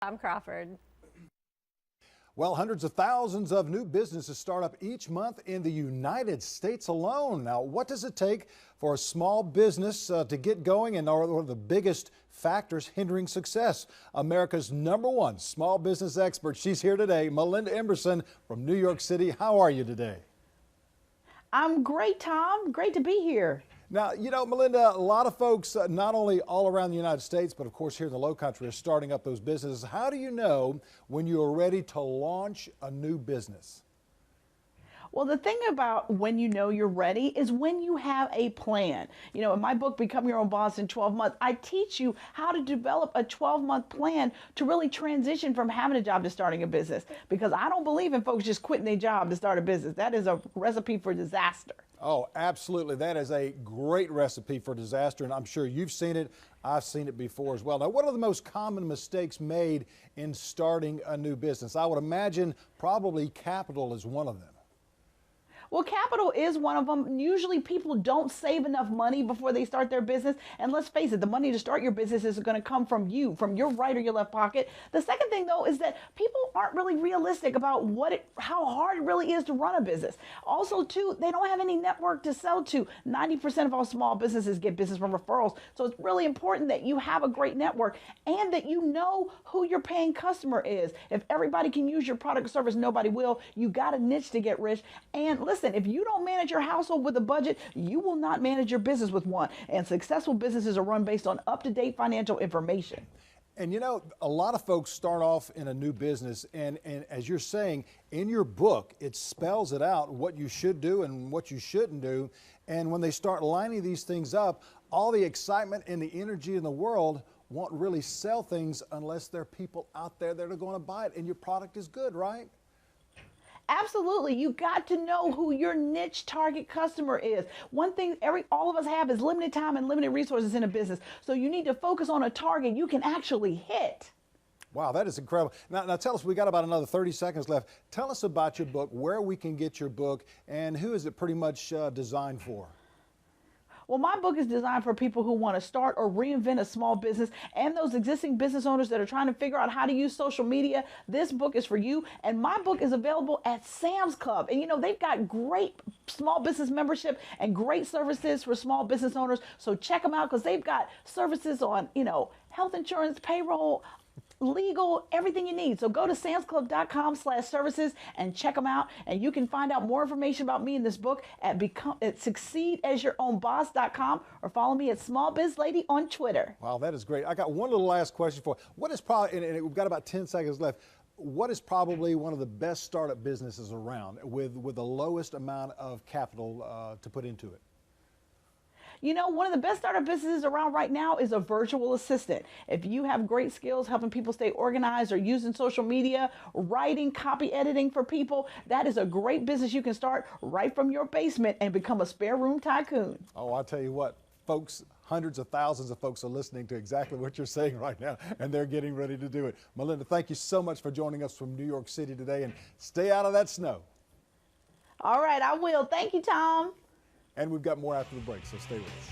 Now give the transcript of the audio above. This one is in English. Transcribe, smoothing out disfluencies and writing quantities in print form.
Tom Crawford. Well, hundreds of thousands of new businesses start up each month in the United States alone. Now, what does it take for a small business to get going, and are one of the biggest factors hindering success? America's #1 small business expert. She's here today, Melinda Emerson from New York City. How are you today? I'm great, Tom. Great to be here. Now, Melinda, a lot of folks, not only all around the United States, but of course here in the Low Country, are starting up those businesses. How do you know when you are ready to launch a new business? Well, the thing about when you know you're ready is when you have a plan. In my book, Become Your Own Boss in 12 Months, I teach you how to develop a 12-month plan to really transition from having a job to starting a business. Because I don't believe in folks just quitting their job to start a business. That is a recipe for disaster. Oh, absolutely. That is a great recipe for disaster, and I'm sure you've seen it. I've seen it before as well. Now, what are the most common mistakes made in starting a new business? I would imagine probably capital is one of them. Well, capital is one of them. Usually people don't save enough money before they start their business. And let's face it, the money to start your business is going to come from you, from your right or your left pocket. The second thing, though, is that people aren't really realistic about how hard it really is to run a business. Also, too, they don't have any network to sell to. 90% of all small businesses get business from referrals. So it's really important that you have a great network and that you know who your paying customer is. If everybody can use your product or service, nobody will. You got a niche to get rich. And listen, if you don't manage your household with a budget, you will not manage your business with one. And successful businesses are run based on up-to-date financial information. And a lot of folks start off in a new business, and as you're saying, in your book, it spells it out what you should do and what you shouldn't do. And when they start lining these things up, all the excitement and the energy in the world won't really sell things unless there are people out there that are going to buy it and your product is good, right? Absolutely. You got to know who your niche target customer is. One thing all of us have is limited time and limited resources in a business. So you need to focus on a target you can actually hit. Wow, that is incredible. Now tell us, we got about another 30 seconds left. Tell us about your book, where we can get your book, and who is it pretty much designed for? Well, my book is designed for people who want to start or reinvent a small business and those existing business owners that are trying to figure out how to use social media. This book is for you. And my book is available at Sam's Club. And they've got great small business membership and great services for small business owners. So check them out because they've got services on, health insurance, payroll, legal, everything you need. So go to samsclub.com/services and check them out. And you can find out more information about me in this book at succeedasYourOwnBoss.com or follow me at SmallBizLady on Twitter. Wow, that is great. I got one little last question for you. What is probably, and we've got about 10 seconds left, what is probably one of the best startup businesses around with the lowest amount of capital to put into it? One of the best startup businesses around right now is a virtual assistant. If you have great skills helping people stay organized or using social media, writing, copy editing for people, that is a great business you can start right from your basement and become a spare room tycoon. Oh, I'll tell you what, folks, hundreds of thousands of folks are listening to exactly what you're saying right now, and they're getting ready to do it. Melinda, thank you so much for joining us from New York City today, and stay out of that snow. All right, I will. Thank you, Tom. And we've got more after the break, so stay with us.